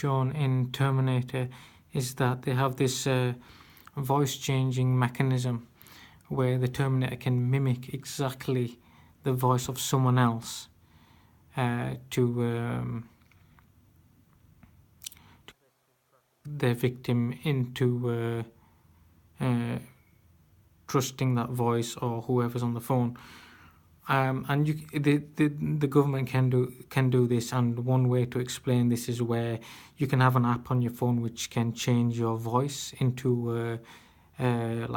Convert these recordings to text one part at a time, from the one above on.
shown in Terminator is that they have this voice changing mechanism where the Terminator can mimic exactly the voice of someone else to their victim into trusting that voice or whoever's on the phone. And the government can do this, and one way to explain this is where you can have an app on your phone which can change your voice into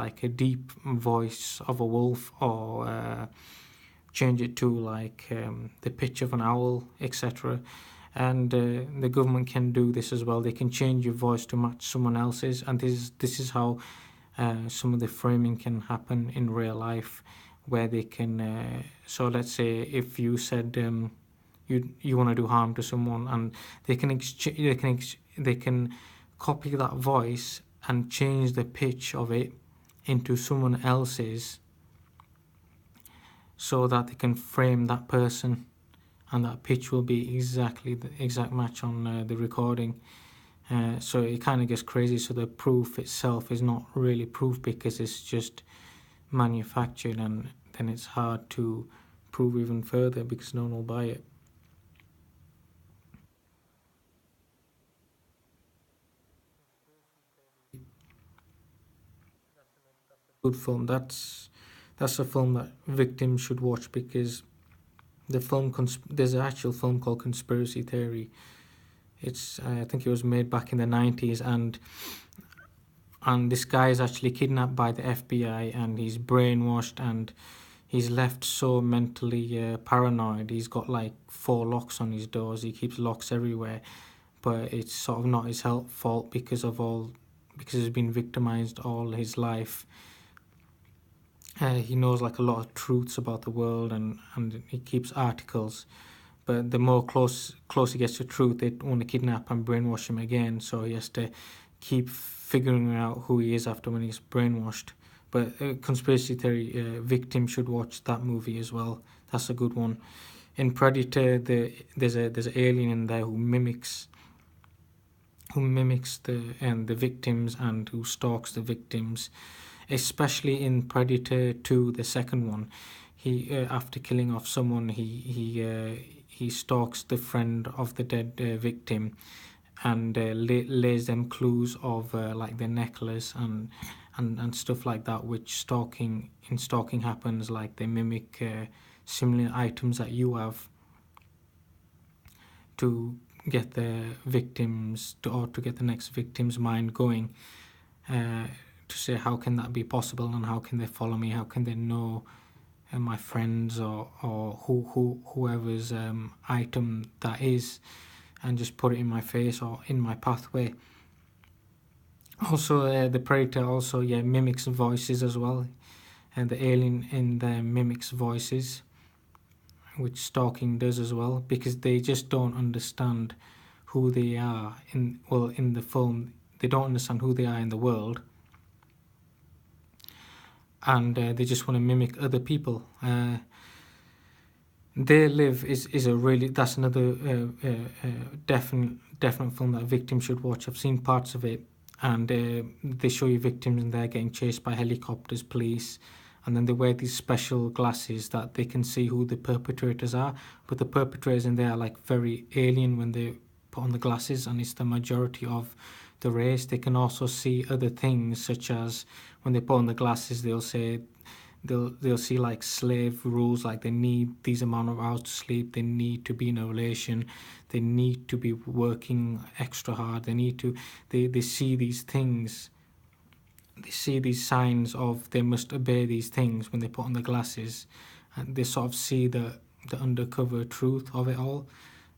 like a deep voice of a wolf, or change it to like the pitch of an owl, etc. And the government can do this as well. They can change your voice to match someone else's, and this is how some of the framing can happen in real life, where they can so let's say if you said you want to do harm to someone, and they can copy that voice and change the pitch of it into someone else's, so that they can frame that person, and that pitch will be exactly the exact match on the recording. So it kind of gets crazy. So the proof itself is not really proof because it's just manufactured, and then it's hard to prove even further because no one will buy it. Good film. That's a film that victims should watch, because the film there's an actual film called Conspiracy Theory. It's I think it was made back in the 90s, and this guy is actually kidnapped by the FBI, and he's brainwashed, and he's left so mentally paranoid. He's got like 4 locks on his doors. He keeps locks everywhere, but it's sort of not his fault because he's been victimized all his life. He knows like a lot of truths about the world, and he keeps articles, but the more close he gets to truth, they want to kidnap and brainwash him again, so he has to keep figuring out who he is after when he's brainwashed. But Conspiracy Theory, victims should watch that movie as well. That's a good one. In Predator, there's an alien in there who mimics the victims, and who stalks the victims. Especially in Predator 2, the second one, he after killing off someone, he stalks the friend of the dead victim, and lays them clues of like the necklace and stuff like that, which stalking happens. Like they mimic similar items that you have to get the victims or to get the next victim's mind going, to say how can that be possible, and how can they follow me, how can they know my friends or whoever's item that is, and just put it in my face or in my pathway. Also the Predator also mimics voices as well, and the alien in there mimics voices, which stalking does as well, because they just don't understand who they are in the film. They don't understand who they are in the world, and they just want to mimic other people. They Live is a really, that's another definite film that victims should watch. I've seen parts of it, and they show you victims in there getting chased by helicopters, police, and then they wear these special glasses that they can see who the perpetrators are. But the perpetrators in there are like very alien when they put on the glasses, and it's the majority of the race. They can also see other things, such as when they put on the glasses, they'll see like slave rules, like they need these amount of hours to sleep, they need to be in a relation, they need to be working extra hard, they see these things, they see these signs of they must obey these things when they put on the glasses, and they sort of see the undercover truth of it all.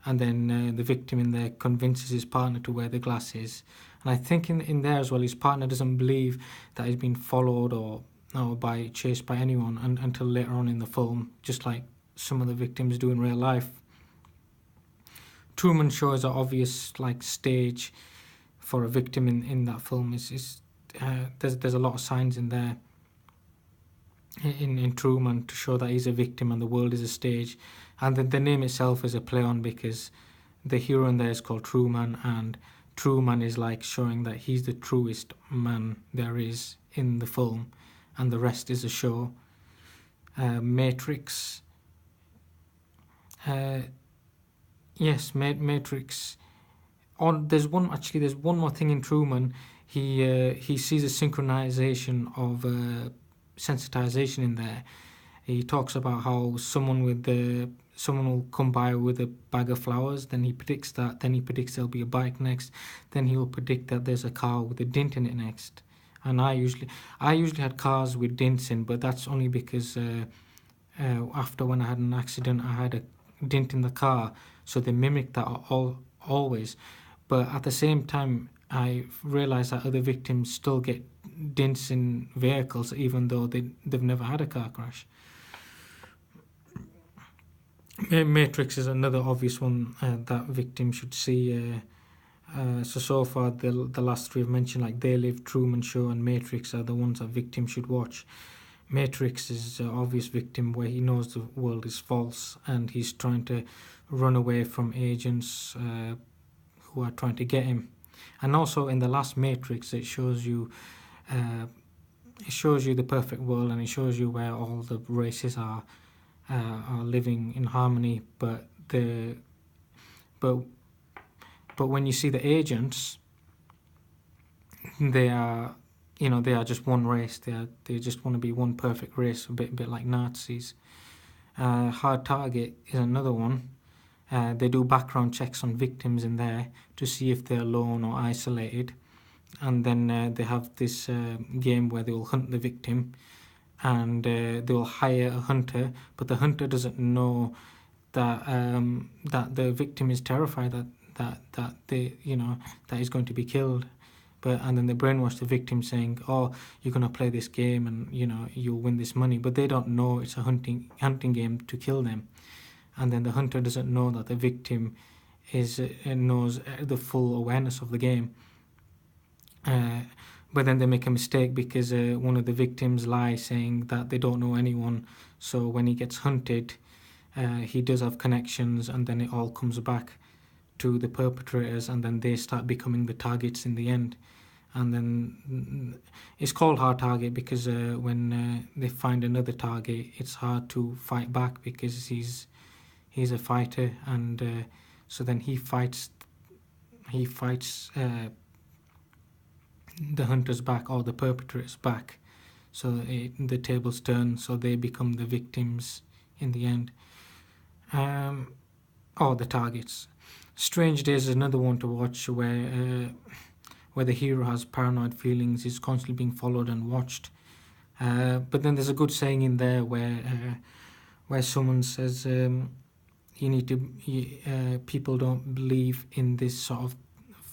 And then the victim in there convinces his partner to wear the glasses, and I think in there as well, his partner doesn't believe that he's been followed or chased by anyone until later on in the film, just like some of the victims do in real life. Truman Show is an obvious like stage for a victim in that film. There's a lot of signs in there in Truman to show that he's a victim and the world is a stage, and the name itself is a play on, because the hero in there is called Truman, and true man is like showing that he's the truest man there is in the film, and the rest is a show. Matrix. Yes, Matrix. There's one more thing in Truman. He sees a synchronization of sensitization in there. He talks about how someone will come by with a bag of flowers. Then he predicts that. Then he predicts there'll be a bike next. Then he will predict that there's a car with a dent in it next. And I usually had cars with dents in, but that's only because after when I had an accident, I had a dent in the car. So they mimic that always. But at the same time, I realized that other victims still get dents in vehicles even though they've never had a car crash. Matrix is another obvious one that victims should see. So far, the last three I've mentioned, like They Live, Truman Show, and Matrix, are the ones that victims should watch. Matrix is an obvious victim where he knows the world is false and he's trying to run away from agents who are trying to get him. And also in the last Matrix, it shows you the perfect world, and it shows you where all the races are living in harmony. But when you see the agents, they are just one race. They just want to be one perfect race, a bit like Nazis. Hard Target is another one. They do background checks on victims in there to see if they're alone or isolated, and then they have this game where they will hunt the victim, and they will hire a hunter, but the hunter doesn't know that the victim is terrified that he's going to be killed. And then they brainwash the victim saying, "Oh, you're gonna play this game, and you'll win this money." But they don't know it's a hunting game to kill them. And then the hunter doesn't know that the victim knows the full awareness of the game. But then they make a mistake because one of the victims lies saying that they don't know anyone. So when he gets hunted, he does have connections, and then it all comes back to the perpetrators, and then they start becoming the targets in the end. And then it's called Hard Target because when they find another target, it's hard to fight back because he's a fighter, and so then he fights the hunters back, or the perpetrators back. So the tables turn, so they become the victims in the end. Or the targets. Strange Days is another one to watch where the hero has paranoid feelings, is constantly being followed and watched. But then there's a good saying in there where someone says people don't believe in this sort of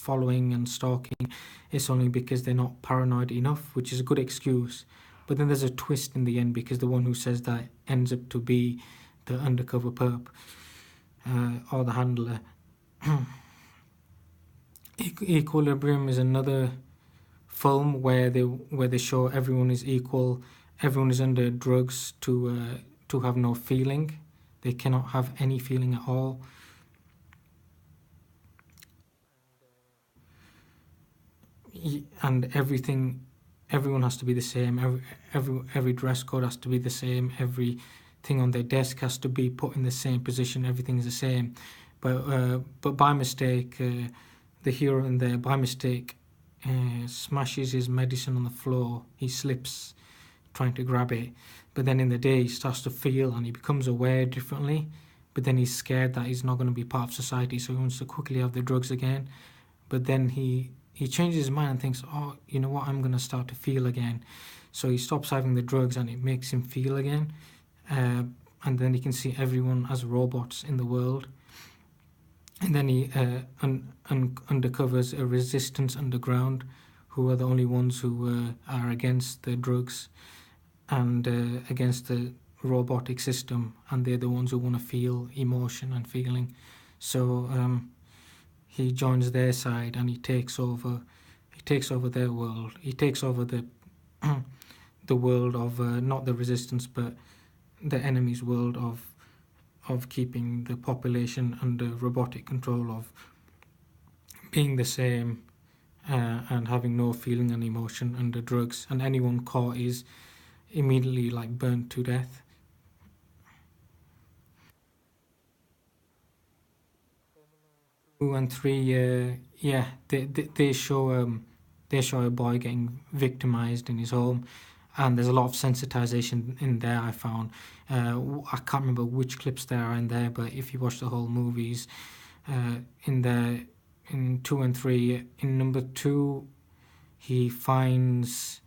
following and stalking. It's only because they're not paranoid enough, which is a good excuse. But then there's a twist in the end because the one who says that ends up to be the undercover perp or the handler. Equilibrium is another film where they show everyone is equal. Everyone is under drugs to have no feeling. They cannot have any feeling at all. And everyone has to be the same. Every dress code has to be the same. Everything on their desk has to be put in the same position. Everything is the same. But by mistake, the hero in there, by mistake, smashes his medicine on the floor. He slips trying to grab it. But then in the day, he starts to feel and he becomes aware differently. But then he's scared that he's not going to be part of society, so he wants to quickly have the drugs again. But then he changes his mind and thinks, oh, you know what, I'm going to start to feel again. So he stops having the drugs and it makes him feel again. And then he can see everyone as robots in the world. And then he undercovers a resistance underground, who are the only ones who are against the drugs and against the robotic system, and they're the ones who want to feel emotion and feeling. So he joins their side and he takes over their world. He takes over the world of not the resistance but the enemy's world of keeping the population under robotic control, of being the same and having no feeling and emotion under drugs, and anyone caught is immediately like burnt to death. 2 and 3, yeah, they show a boy getting victimized in his home, and there's a lot of sensitization in there. I found, I can't remember which clips there are in there, but if you watch the whole movies, in there, in 2 and 3, in number 2, he finds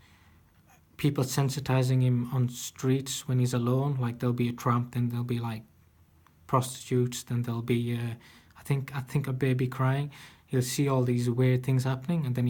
people sensitizing him on streets when he's alone. Like there'll be a tramp, then there'll be like prostitutes, then there'll be I think a baby crying. He'll see all these weird things happening, and then he